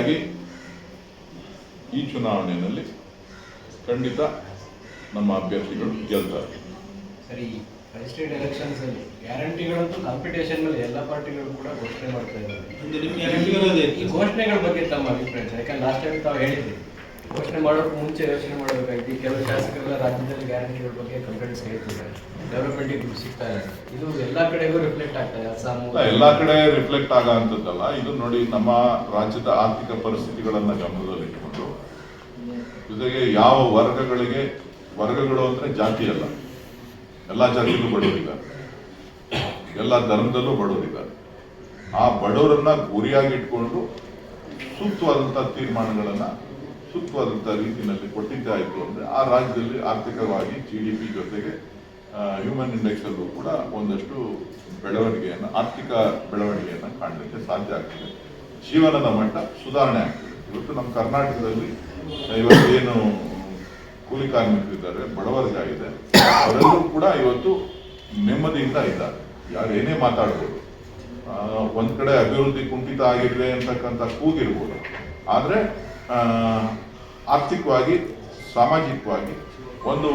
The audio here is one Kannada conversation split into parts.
ಒಟ್ಟಾರೆಯಾಗಿ ಈ ಚುನಾವಣೆಯಲ್ಲಿ ಖಂಡಿತ ನಮ್ಮ ಅಭ್ಯರ್ಥಿಗಳು ಗೆಲ್ತಾರೆ. ಸರಿ, ರಿಜಿಸ್ಟ್ರೇಡ್ ಎಲೆಕ್ಷನ್ಸ್ ಅಲ್ಲಿ ಗ್ಯಾರಂಟಿಗಳಂತೂ ಕಾಂಪಿಟೇಷನ್ ಮೇಲೆ ಎಲ್ಲ ಪಾರ್ಟಿಗಳು ಕೂಡ ಘೋಷಣೆ ಮಾಡ್ತಾ ಇದ್ದಾರೆ. ಈ ಘೋಷಣೆಗಳ ಬಗ್ಗೆ ತಮ್ಮ ಅಭಿಪ್ರಾಯ? ಯಾಕಂದ್ರೆ ಲಾಸ್ಟ್ ಟೈಮ್ ತಾವು ಹೇಳಿದ್ರಿ, ಘೋಷಣೆ ಮಾಡೋಕೆ ಮುಂಚೆ ಯೋಚನೆ ಮಾಡಬೇಕಾಗಿ ಕೆಲವು ಶಾಸಕರೆಲ್ಲ ರಾಜ್ಯದಲ್ಲಿ ಗ್ಯಾರಂಟಿಗಳ ಬಗ್ಗೆ ಕಂಪ್ಲೇಂಟ್ಸ್ ಹೇಳ್ತಿದ್ದಾರೆ, ಡೆವಲಪ್ಮೆಂಟಿಗೆ ದುಡ್ಡು ಸಿಗ್ತಾ ಇದೆ. ಇದು ಎಲ್ಲ ಕಡೆಗೂ ರಿಫ್ಲೆಕ್ಟ್ ಆಗ್ತಾ ಇದೆ. ಅಸ್ಸಾಂ ಎಲ್ಲ ಕಡೆ ರಿಫ್ಲೆಕ್ಟ್ ಆಗೋಂಥದ್ದಲ್ಲ ಇದು. ನೋಡಿ, ನಮ್ಮ ರಾಜ್ಯದ ಆರ್ಥಿಕ ಪರಿಸ್ಥಿತಿಗಳನ್ನ ಗಮನದಲ್ಲಿಟ್ಟುಕೊಂಡು, ಜೊತೆಗೆ ಯಾವ ವರ್ಗಗಳು ಅಂದ್ರೆ ಜಾತಿ ಅಲ್ಲ, ಎಲ್ಲ ಜಾತಿಯಲ್ಲೂ ಬಡವರಿದ್ದಾರೆ, ಎಲ್ಲ ಧರ್ಮದಲ್ಲೂ ಬಡವರಿದ್ದಾರೆ. ಆ ಬಡವರನ್ನ ಗುರಿಯಾಗಿಟ್ಕೊಂಡು ಸೂಕ್ತವಾದಂಥ ತೀರ್ಮಾನಗಳನ್ನ ಸೂಕ್ತವಾದಂಥ ರೀತಿಯಲ್ಲಿ ಕೊಟ್ಟಿದ್ದಾಯಿತು ಅಂದ್ರೆ ಆ ರಾಜ್ಯದಲ್ಲಿ ಆರ್ಥಿಕವಾಗಿ GDP ಜೊತೆಗೆ ಹ್ಯೂಮನ್ ಇಂಡೆಕ್ಸ್ ಅಲ್ಲೂ ಕೂಡ ಒಂದಷ್ಟು ಆರ್ಥಿಕ ಬೆಳವಣಿಗೆಯನ್ನು ಕಾಣಲಿಕ್ಕೆ ಸಾಧ್ಯ ಆಗ್ತದೆ. ಜೀವನದ ಮಟ್ಟ ಸುಧಾರಣೆ ಆಗ್ತದೆ. ಇವತ್ತು ನಮ್ಮ ಕರ್ನಾಟಕದಲ್ಲಿ ಇವತ್ತೇನು ಕೂಲಿ ಕಾರ್ಮಿಕರಿದ್ದಾರೆ, ಬಡವರ್ಗ ಇದೆ, ಅವರೆಲ್ಲರೂ ಕೂಡ ಇವತ್ತು ನೆಮ್ಮದಿಯಿಂದ ಇದ್ದಾರೆ. ಯಾರು ಏನೇ ಮಾತಾಡ್ಬೋದು, ಒಂದ್ ಕಡೆ ಅಭಿವೃದ್ಧಿ ಕುಂಠಿತ ಆಗಿದೆ ಅಂತಕ್ಕಂಥ ಕೂಗಿರ್ಬೋದು, ಆದ್ರೆ ಆರ್ಥಿಕವಾಗಿ ಸಾಮಾಜಿಕವಾಗಿ ಒಂದು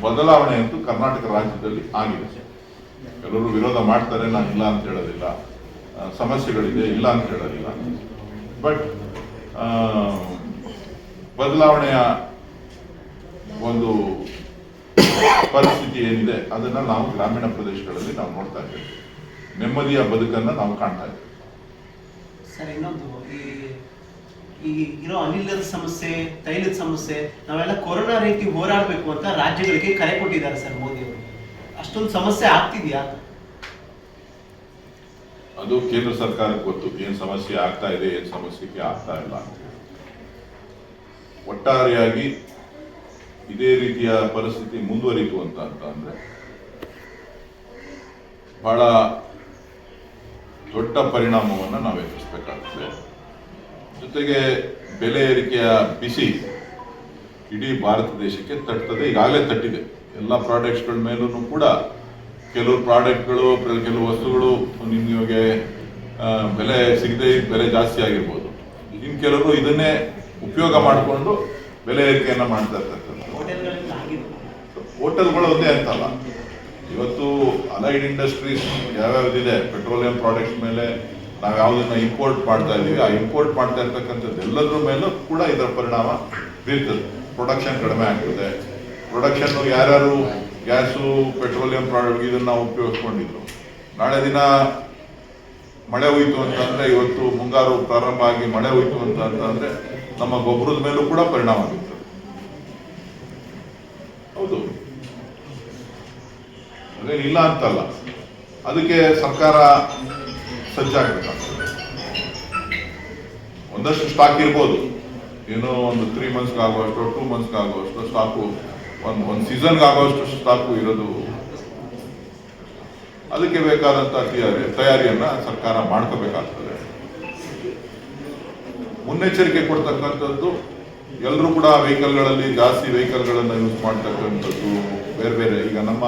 ಬದಲಾವಣೆ ಅಂತೂ ಕರ್ನಾಟಕ ರಾಜ್ಯದಲ್ಲಿ ಆಗಿದೆ. ಕೆಲವರು ವಿರೋಧ ಮಾಡ್ತಾರೆ, ನಾನು ಇಲ್ಲ ಅಂತ ಹೇಳೋದಿಲ್ಲ, ಸಮಸ್ಯೆಗಳಿದೆ ಇಲ್ಲ ಅಂತ ಹೇಳೋದಿಲ್ಲ. ಬಟ್ ಬದಲಾವಣೆಯ ಒಂದು ಪರಿಸ್ಥಿತಿ ಏನಿದೆ ಅದನ್ನ ನಾವು ಗ್ರಾಮೀಣ ಪ್ರದೇಶಗಳಲ್ಲಿ ನಾವು ನೋಡ್ತಾ ಇದ್ದೇವೆ. ನೆಮ್ಮದಿಯ ಬದುಕನ್ನ ನಾವು ಕಾಣ್ತಾ ಇದ್ದೇವೆ. ಸರ್, ಇನ್ನೊಂದು ಈ ಇರೋ ಅನಿಲದ ಸಮಸ್ಯೆ, ತೈಲದ ಸಮಸ್ಯೆ, ನಾವೆಲ್ಲ ಕೊರೋನಾ ರೀತಿ ಹೋರಾಡಬೇಕು ಅಂತ ರಾಜ್ಯಗಳಿಗೆ ಕರೆ ಕೊಟ್ಟಿದ್ದಾರೆ ಸರ್ ಮೋದಿ ಅವರು. ಅಷ್ಟೊಂದು ಸಮಸ್ಯೆ ಆಗ್ತಿದ್ಯಾ? ಅದು ಕೇಂದ್ರ ಸರ್ಕಾರಕ್ಕೆ ಗೊತ್ತು ಏನ್ ಸಮಸ್ಯೆ ಆಗ್ತಾ ಇದೆ, ಏನ್ ಸಮಸ್ಯೆಗೆ ಆಗ್ತಾ ಇಲ್ಲ. ಒಟ್ಟಾರೆಯಾಗಿ ಇದೇ ರೀತಿಯ ಪರಿಸ್ಥಿತಿ ಮುಂದುವರಿತು ಅಂತ ಅಂದ್ರೆ ಬಹಳ ದೊಡ್ಡ ಪರಿಣಾಮವನ್ನು ನಾವು ಎದುರಿಸಬೇಕಾಗ್ತದೆ. ಜೊತೆಗೆ ಬೆಲೆ ಏರಿಕೆಯ ಬಿಸಿ ಇಡೀ ಭಾರತ ದೇಶಕ್ಕೆ ತಟ್ಟುತ್ತದೆ, ಈಗಾಗಲೇ ತಟ್ಟಿದೆ. ಎಲ್ಲ ಪ್ರಾಡಕ್ಟ್ಸ್ಗಳ ಮೇಲೂ ಕೂಡ ಕೆಲವು ಪ್ರಾಡಕ್ಟ್ಗಳು, ಕೆಲವು ವಸ್ತುಗಳು ನಿಮಗೆ ಬೆಲೆ ಸಿಗದೆ ಬೆಲೆ ಜಾಸ್ತಿ ಆಗಿರ್ಬೋದು. ಇನ್ನು ಕೆಲವರು ಇದನ್ನೇ ಉಪಯೋಗ ಮಾಡಿಕೊಂಡು ಬೆಲೆ ಏರಿಕೆಯನ್ನ ಮಾಡ್ತಾ ಇರ್ತಕ್ಕಂಥ ಹೋಟೆಲ್ಗಳು ಒಂದೇ ಅಂತಲ್ಲ, ಇವತ್ತು ಅಲೈಡ್ ಇಂಡಸ್ಟ್ರೀಸ್ ಯಾವ್ಯಾವ್ದಿದೆ, ಪೆಟ್ರೋಲಿಯಂ ಪ್ರಾಡಕ್ಟ್ಸ್ ಮೇಲೆ ನಾವು ಯಾವುದನ್ನ ಇಂಪೋರ್ಟ್ ಮಾಡ್ತಾ ಇದ್ದೀವಿ, ಆ ಇಂಪೋರ್ಟ್ ಮಾಡ್ತಾ ಇರ್ತಕ್ಕಂಥದ್ದು ಎಲ್ಲದ್ರ ಮೇಲೂ ಕೂಡ ಇದರ ಪರಿಣಾಮ ಬೀರ್ತದೆ. ಪ್ರೊಡಕ್ಷನ್ ಕಡಿಮೆ ಆಗ್ತದೆ. ಪ್ರೊಡಕ್ಷನ್ ಯಾರ್ಯಾರು ಗ್ಯಾಸು, ಪೆಟ್ರೋಲಿಯಂ ಪ್ರಾಡಕ್ಟ್ ಇದನ್ನ ಉಪಯೋಗಿಸ್ಕೊಂಡಿದ್ರು, ನಾಳೆ ದಿನ ಮಳೆ ಹೋಯ್ತು ಅಂತಂದ್ರೆ, ಇವತ್ತು ಮುಂಗಾರು ಪ್ರಾರಂಭ ಆಗಿ ಮಳೆ ಹೋಯ್ತು ಅಂತಂದ್ರೆ ನಮ್ಮ ಗೊಬ್ಬರದ ಮೇಲೂ ಕೂಡ ಪರಿಣಾಮ ಬೀರ್ತದೆ. ಹೌದು, ಅದೇನಿಲ್ಲ ಅಂತಲ್ಲ. ಅದಕ್ಕೆ ಸರ್ಕಾರ ಸಜ್ಜಾಗಬೇಕಾಗ್ತದೆ. ಒಂದಷ್ಟು ಸ್ಟಾಕ್ ಇರ್ಬೋದು, ಏನೋ ಒಂದು 3 ಮಂತ್ಸ್ಗೆ ಆಗುವಷ್ಟು, 2 ಮಂತ್ಸ್ಗೆ ಆಗುವಷ್ಟು ಸ್ಟಾಕು, ಒಂದು ಸೀಸನ್ಗೆ ಆಗುವಷ್ಟು ಸ್ಟಾಕು ಇರೋದು. ಅದಕ್ಕೆ ಬೇಕಾದಂತ ತಯಾರಿಯನ್ನ ಸರ್ಕಾರ ಮಾಡ್ಕೋಬೇಕಾಗ್ತದೆ. ಮುನ್ನೆಚ್ಚರಿಕೆ ಕೊಡ್ತಕ್ಕಂಥದ್ದು ಎಲ್ಲರೂ ಕೂಡ ವೆಹಿಕಲ್ಗಳಲ್ಲಿ ಜಾಸ್ತಿ ವೆಹಿಕಲ್ಗಳನ್ನು ಯೂಸ್ ಮಾಡ್ತಕ್ಕಂಥದ್ದು ಬೇರೆ ಬೇರೆ. ಈಗ ನಮ್ಮ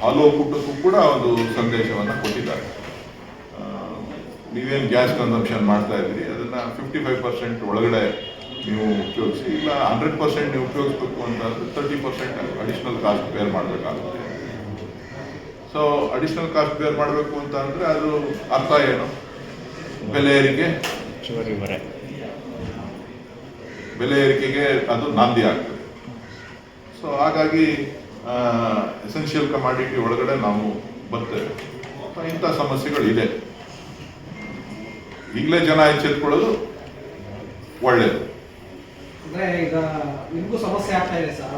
ಹಾಲು ಒಕ್ಕೂಟಕ್ಕೂ ಕೂಡ ಒಂದು ಸಂದೇಶವನ್ನು ಕೊಟ್ಟಿದ್ದಾರೆ. ನೀವೇನು ಗ್ಯಾಸ್ ಕನ್ಸಂಪ್ಷನ್ ಮಾಡ್ತಾ ಇದ್ದೀರಿ ಅದನ್ನ 55% ಒಳಗಡೆ ನೀವು ಉಪಯೋಗಿಸಿ, ಇಲ್ಲ 100% ನೀವು ಉಪಯೋಗಿಸ್ಬೇಕು ಅಂತಂದ್ರೆ 30% ಅಡಿಷನಲ್ ಕಾಸ್ಟ್ ಬೇರ್ ಮಾಡಬೇಕಾಗುತ್ತೆ. ಸೊ ಅಡಿಷನಲ್ ಕಾಸ್ಟ್ ಬೇರ್ ಮಾಡಬೇಕು ಅಂತ ಅಂದ್ರೆ ಅದು ಅರ್ಥ ಏನು? ಬೆಲೆ ಏರಿಕೆಗೆ ಅದು ನಾಂದಿ ಆಗ್ತದೆ. ಸೊ ಹಾಗಾಗಿ ಎಸೆನ್ಷಿಯಲ್ ಕಮಾಡಿಟಿ ಒಳಗಡೆ ನಾವು ಬರ್ತೇವೆ. ಇಂಥ ಸಮಸ್ಯೆಗಳಿದೆ. ಈಗಲೇ ಜನ ಎಚ್ಚೆತ್ಕೊಳ್ಳೋದು ಒಳ್ಳೆಯದು. ಅಂದ್ರೆ ಈಗ ನಿಮಗೂ ಸಮಸ್ಯೆ ಆಗ್ತಾ ಇದೆ ಸರ್.